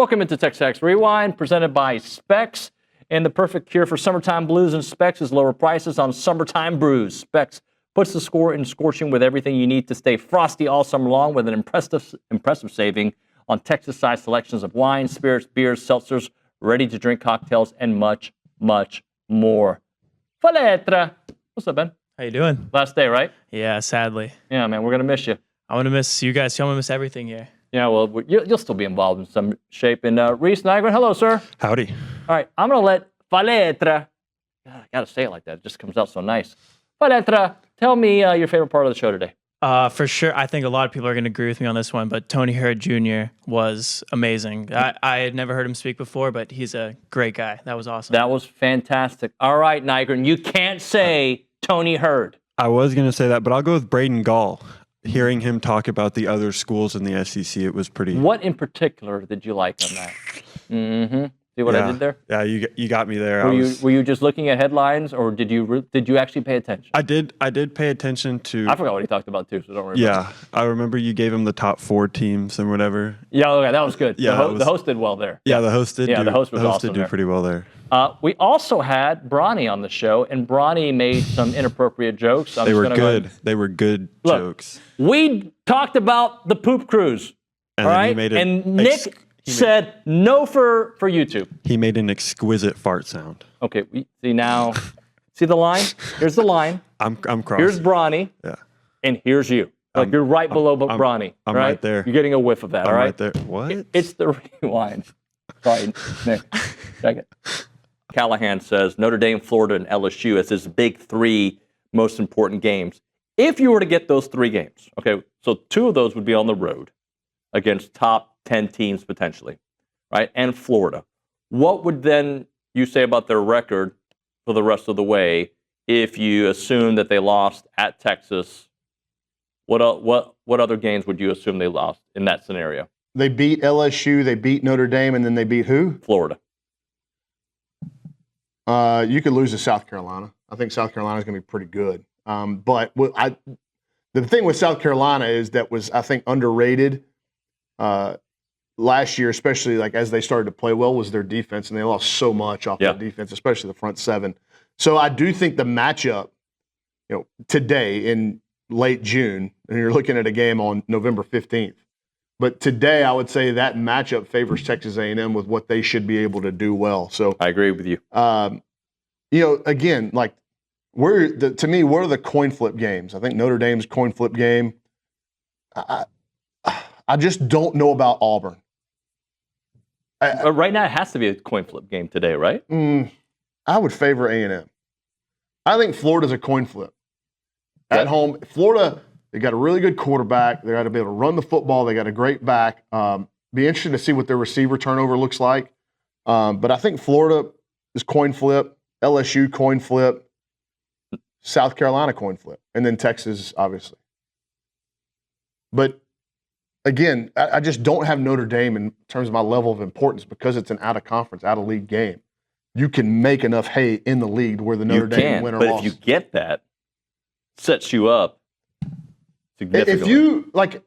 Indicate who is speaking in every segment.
Speaker 1: Welcome into TexAgs Rewind, presented by Specs. And the perfect cure for summertime blues and Specs is lower prices on summertime brews. Specs puts the score in scorching with everything you need to stay frosty all summer long with an impressive saving on Texas-sized selections of wine, spirits, beers, seltzers, ready-to-drink cocktails, and much, much more. Faletra. What's up, Ben?
Speaker 2: How you doing?
Speaker 1: Last day, right?
Speaker 2: Yeah, sadly.
Speaker 1: Yeah, man, we're going to miss you.
Speaker 2: I'm going to miss you guys. I'm going to miss everything here.
Speaker 1: Yeah, well, you'll still be involved in some shape. And Reese Nygren, hello, sir.
Speaker 3: Howdy.
Speaker 1: All right, I'm going to let Faletra, God, I got to say it like that. It just comes out so nice. Faletra, tell me your favorite part of the show today.
Speaker 2: For sure, I think a lot of people are going to agree with me on this one, but Toney Hurd Jr. was amazing. I had never heard him speak before, but he's a great guy. That was awesome.
Speaker 1: That was fantastic. All right, Nygren, you can't say Toney Hurd.
Speaker 3: I was going to say that, but I'll go with Braden Gall. Hearing him talk about the other schools in the SEC, it was pretty...
Speaker 1: What in particular did you like on that? Mm-hmm. See what I did there?
Speaker 3: Yeah, you got me there.
Speaker 1: Were you just looking at headlines, or did you actually pay attention?
Speaker 3: I did pay attention to...
Speaker 1: I forgot what he talked about, too, so don't worry about it.
Speaker 3: I remember you gave him the top 4 teams and whatever.
Speaker 1: Yeah, okay, that was good.
Speaker 3: Yeah,
Speaker 1: the host did well there.
Speaker 3: Yeah, the host did.
Speaker 1: Yeah, the host was awesome
Speaker 3: did do pretty well there.
Speaker 1: We also had Brauninger on the show, and Brauninger made some inappropriate jokes.
Speaker 3: They were good. They were good jokes.
Speaker 1: We talked about the poop cruise,
Speaker 3: and
Speaker 1: all right?
Speaker 3: He made
Speaker 1: and Nick said no for YouTube.
Speaker 3: He made an exquisite fart sound.
Speaker 1: Okay, we see now. See the line? Here's the line.
Speaker 3: I'm crossing.
Speaker 1: Here's Brauninger.
Speaker 3: Yeah.
Speaker 1: And here's you. Like you're right below Brauninger.
Speaker 3: I'm right there.
Speaker 1: You're getting a whiff of that, all right?
Speaker 3: Right there. What?
Speaker 1: It's the rewind. Sorry, Nick. Check it. Callahan says Notre Dame, Florida, and LSU as his big 3 most important games. If you were to get those 3 games, okay, so 2 of those would be on the road against top 10 teams potentially, right? And Florida. What would then you say about their record for the rest of the way if you assume that they lost at Texas? What other games would you assume they lost in that scenario?
Speaker 4: They beat LSU, they beat Notre Dame, and then they beat who?
Speaker 1: Florida.
Speaker 4: You could lose to South Carolina. I think South Carolina is going to be pretty good. But the thing with South Carolina is that was, I think, underrated last year, especially like as they started to play well, was their defense, and they lost so much off that defense, especially the front 7. So I do think the matchup, today in late June, and you're looking at a game on November 15th. But today, I would say that matchup favors Texas A&M with what they should be able to do well. So
Speaker 1: I agree with you.
Speaker 4: Again, like to me, what are the coin flip games? I think Notre Dame's coin flip game. I just don't know about Auburn.
Speaker 1: Right now, it has to be a coin flip game today, right?
Speaker 4: I would favor A&M. I think Florida's a coin flip. At home, Florida, they got a really good quarterback. They got to be able to run the football. They got a great back. Be interesting to see what their receiver turnover looks like. But I think Florida is coin flip, LSU coin flip, South Carolina coin flip, and then Texas, obviously. But again, I just don't have Notre Dame in terms of my level of importance because it's an out-of-conference, out-of-league game. You can make enough hay in the league where the Notre Dame win or loss.
Speaker 1: But if you get that, it sets you up significantly.
Speaker 4: If you, like,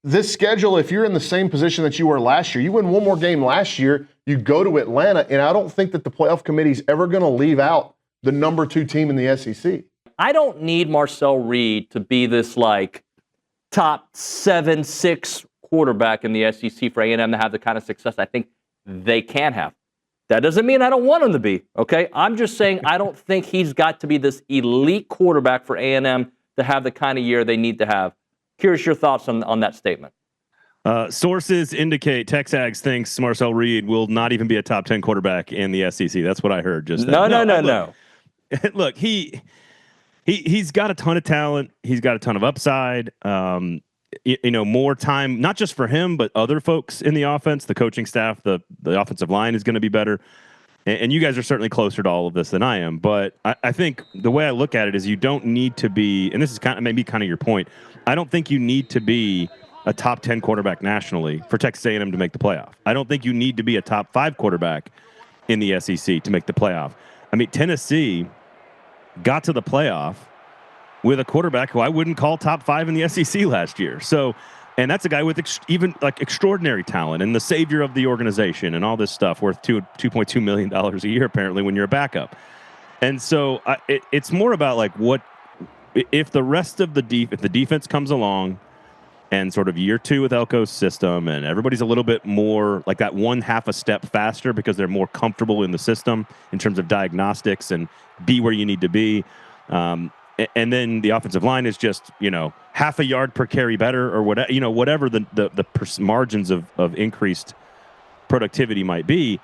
Speaker 4: this schedule, if you're in the same position that you were last year, you win one more game last year, you go to Atlanta, and I don't think that the playoff committee is ever going to leave out the number 2 team in the SEC.
Speaker 1: I don't need Marcel Reed to be this, like, top 7, 6 quarterback in the SEC for A&M to have the kind of success I think they can have. That doesn't mean I don't want him to be, okay? I'm just saying I don't think he's got to be this elite quarterback for A&M to have the kind of year they need to have. Curious your thoughts on that statement.
Speaker 5: Sources indicate TexAgs thinks Marcel Reed will not even be a top 10 quarterback in the SEC. That's what I heard just then.
Speaker 1: No.
Speaker 5: Look, he's got a ton of talent. He's got a ton of upside. More time, not just for him, but other folks in the offense, the coaching staff, the offensive line is going to be better. And you guys are certainly closer to all of this than I am. But I think the way I look at it is you don't need to be, and this is maybe kind of your point, I don't think you need to be a top 10 quarterback nationally for Texas A&M to make the playoff. I don't think you need to be a top 5 quarterback in the SEC to make the playoff. I mean, Tennessee got to the playoff with a quarterback who I wouldn't call top 5 in the SEC last year. So And that's a guy with even like extraordinary talent and the savior of the organization and all this stuff, worth $2.2 million a year, apparently, when you're a backup. And so it's more about like if the rest of if the defense comes along and sort of year 2 with Elko's system and everybody's a little bit more like that half a step faster because they're more comfortable in the system in terms of diagnostics and be where you need to be. And then the offensive line is just, half a yard per carry better or whatever, whatever the margins of increased productivity might be.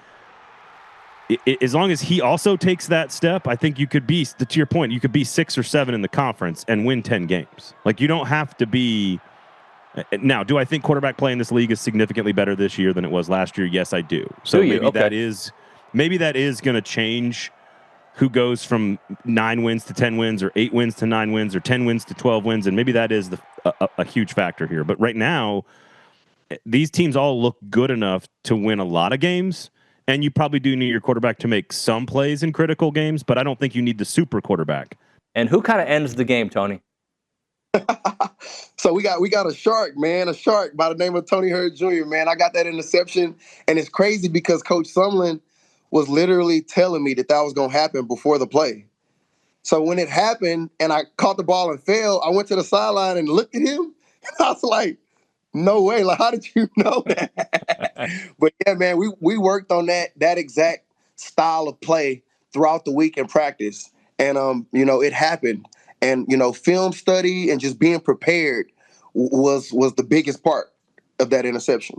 Speaker 5: As long as he also takes that step, I think you could be, to your point, you could be 6 or 7 in the conference and win 10 games. Like, you don't have to be. Now, do I think quarterback play in this league is significantly better this year than it was last year? Yes, I do. So maybe that is going to change who goes from 9 wins to 10 wins or 8 wins to 9 wins or 10 wins to 12 wins. And maybe that is a huge factor here. But right now, these teams all look good enough to win a lot of games. And you probably do need your quarterback to make some plays in critical games, but I don't think you need the super quarterback.
Speaker 1: And who kind of ends the game, Tony?
Speaker 6: So we got a shark by the name of Toney Hurd Jr., man. I got that interception, and it's crazy because Coach Sumlin was literally telling me that was going to happen before the play. So when it happened and I caught the ball and fell, I went to the sideline and looked at him, and I was like, no way. Like, how did you know that? But, yeah, man, we worked on that exact style of play throughout the week in practice, and, it happened. And, film study and just being prepared was the biggest part of that interception.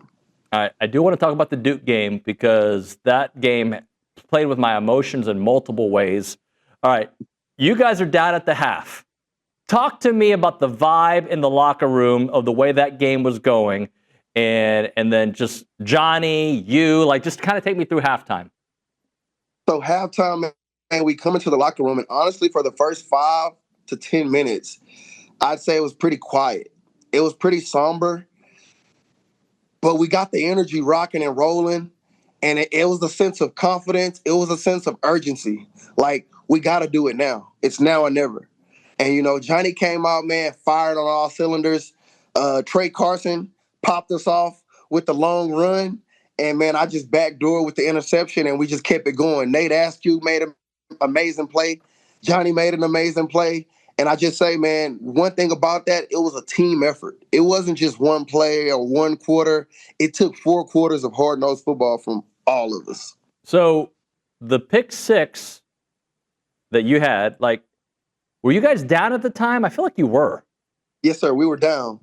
Speaker 1: All right, I do want to talk about the Duke game because that game played with my emotions in multiple ways. All right, you guys are down at the half. Talk to me about the vibe in the locker room of the way that game was going, and then just Johnny, just kind of take me through halftime.
Speaker 6: So halftime, man, we come into the locker room, and honestly, for the first 5 to 10 minutes, I'd say it was pretty quiet. It was pretty somber. But we got the energy rocking and rolling, and it was a sense of confidence. It was a sense of urgency. Like, we got to do it now. It's now or never. And, Johnny came out, man, fired on all cylinders. Trey Carson popped us off with the long run. And, man, I just backdoored with the interception, and we just kept it going. Nate Askew made an amazing play. Johnny made an amazing play. And I just say, man, one thing about that, it was a team effort. It wasn't just one play or one quarter. It took 4 quarters of hard-nosed football from all of us.
Speaker 1: So the pick 6 that you had, were you guys down at the time? I feel like you were.
Speaker 6: Yes, sir. We were down.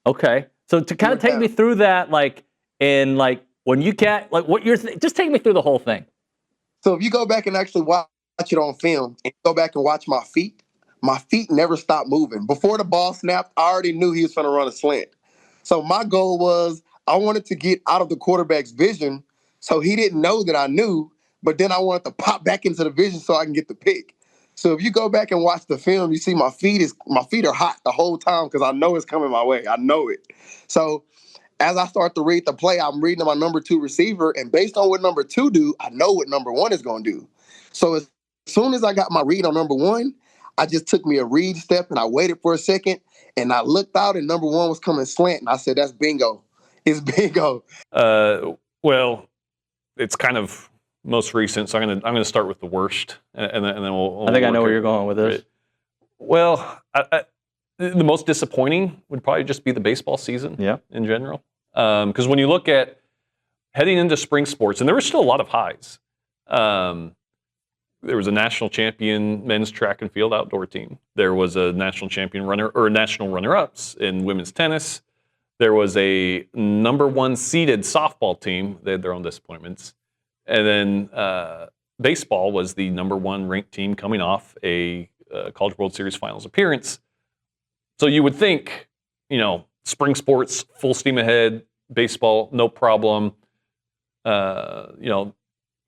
Speaker 1: Okay. So to kind of take me through that, when you can't, what you're, just take me through the whole thing.
Speaker 6: So if you go back and actually watch it on film and go back and watch my feet never stopped moving. Before the ball snapped, I already knew he was going to run a slant. So my goal was I wanted to get out of the quarterback's vision so he didn't know that I knew, but then I wanted to pop back into the vision so I can get the pick. So if you go back and watch the film, you see my feet are hot the whole time because I know it's coming my way. I know it. So as I start to read the play, I'm reading my number 2 receiver, and based on what number 2 do, I know what number 1 is going to do. So as soon as I got my read on number 1, I just took me a read step, and I waited for a second, and I looked out, and number 1 was coming slant, and I said, that's bingo. It's bingo.
Speaker 7: Well, it's kind of most recent, so I'm gonna start with the worst, and then we'll
Speaker 1: I think I know where you're going with this.
Speaker 7: Well, the most disappointing would probably just be the baseball season in general. Because when you look at heading into spring sports, and there were still a lot of highs. There was a national champion men's track and field outdoor team. There was a national champion national runner-ups in women's tennis. There was a number 1 seeded softball team. They had their own disappointments. And then baseball was the number 1 ranked team coming off a College World Series Finals appearance. So you would think, spring sports, full steam ahead, baseball, no problem.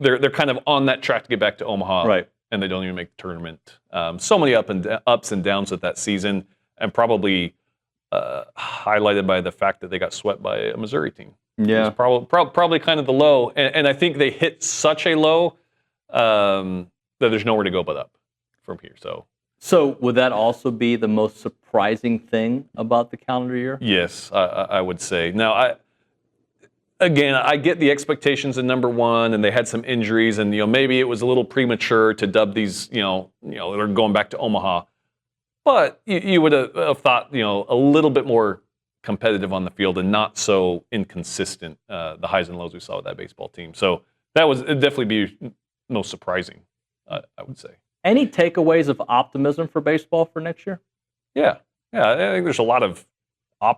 Speaker 7: They're kind of on that track to get back to Omaha,
Speaker 1: right?
Speaker 7: And they don't even make the tournament. So many ups and downs with that season, and probably highlighted by the fact that they got swept by a Missouri team.
Speaker 1: Yeah,
Speaker 7: probably kind of the low, and I think they hit such a low that there's nowhere to go but up from here. So
Speaker 1: So would that also be the most surprising thing about the calendar year?
Speaker 7: Yes, I would say. Now, I get the expectations in number one, and they had some injuries, and maybe it was a little premature to dub these, they're going back to Omaha. But you would have thought, a little bit more competitive on the field and not so inconsistent, the highs and lows we saw with that baseball team. So it'd definitely be most surprising, I would say.
Speaker 1: Any takeaways of optimism for baseball for next year?
Speaker 7: Yeah. I think there's a lot of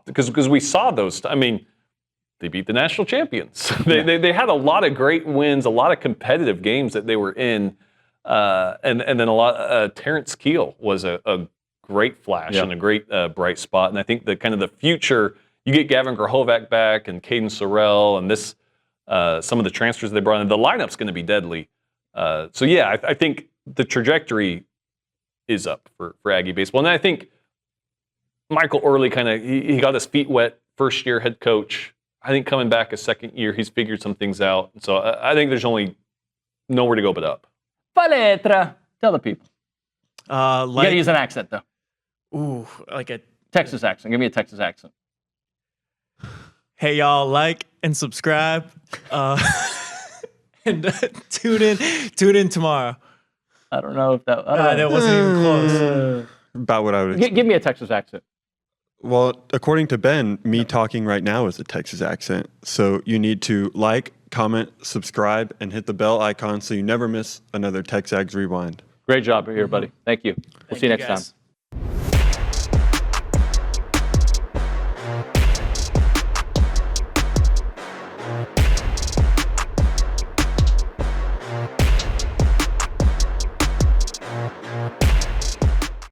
Speaker 7: because we saw those. I mean, they beat the national champions. They had a lot of great wins, a lot of competitive games that they were in, and then a lot. Terrence Keel was a great flash and a great bright spot. And I think the future, you get Gavin Grahovac back and Caden Sorrell and this some of the transfers they brought in. The lineup's going to be deadly. So yeah, I think the trajectory is up for Aggie baseball. And I think Michael Early he got his feet wet first year head coach. I think coming back a second year, he's figured some things out. So I think there's only nowhere to go but up.
Speaker 1: Paletra. Tell the people. You got to use an accent, though.
Speaker 2: Ooh, like a
Speaker 1: Texas accent. Give me a Texas accent.
Speaker 2: hey, y'all, like and subscribe. And tune in tomorrow.
Speaker 1: I don't know if that...
Speaker 2: That wasn't even close.
Speaker 3: About what I would expect.
Speaker 1: Give me a Texas accent.
Speaker 3: Well, according to Ben, me talking right now is a Texas accent. So you need to like, comment, subscribe, and hit the bell icon so you never miss another TexAgs Rewind.
Speaker 1: Great job here, buddy. Thank you. We'll see you next time.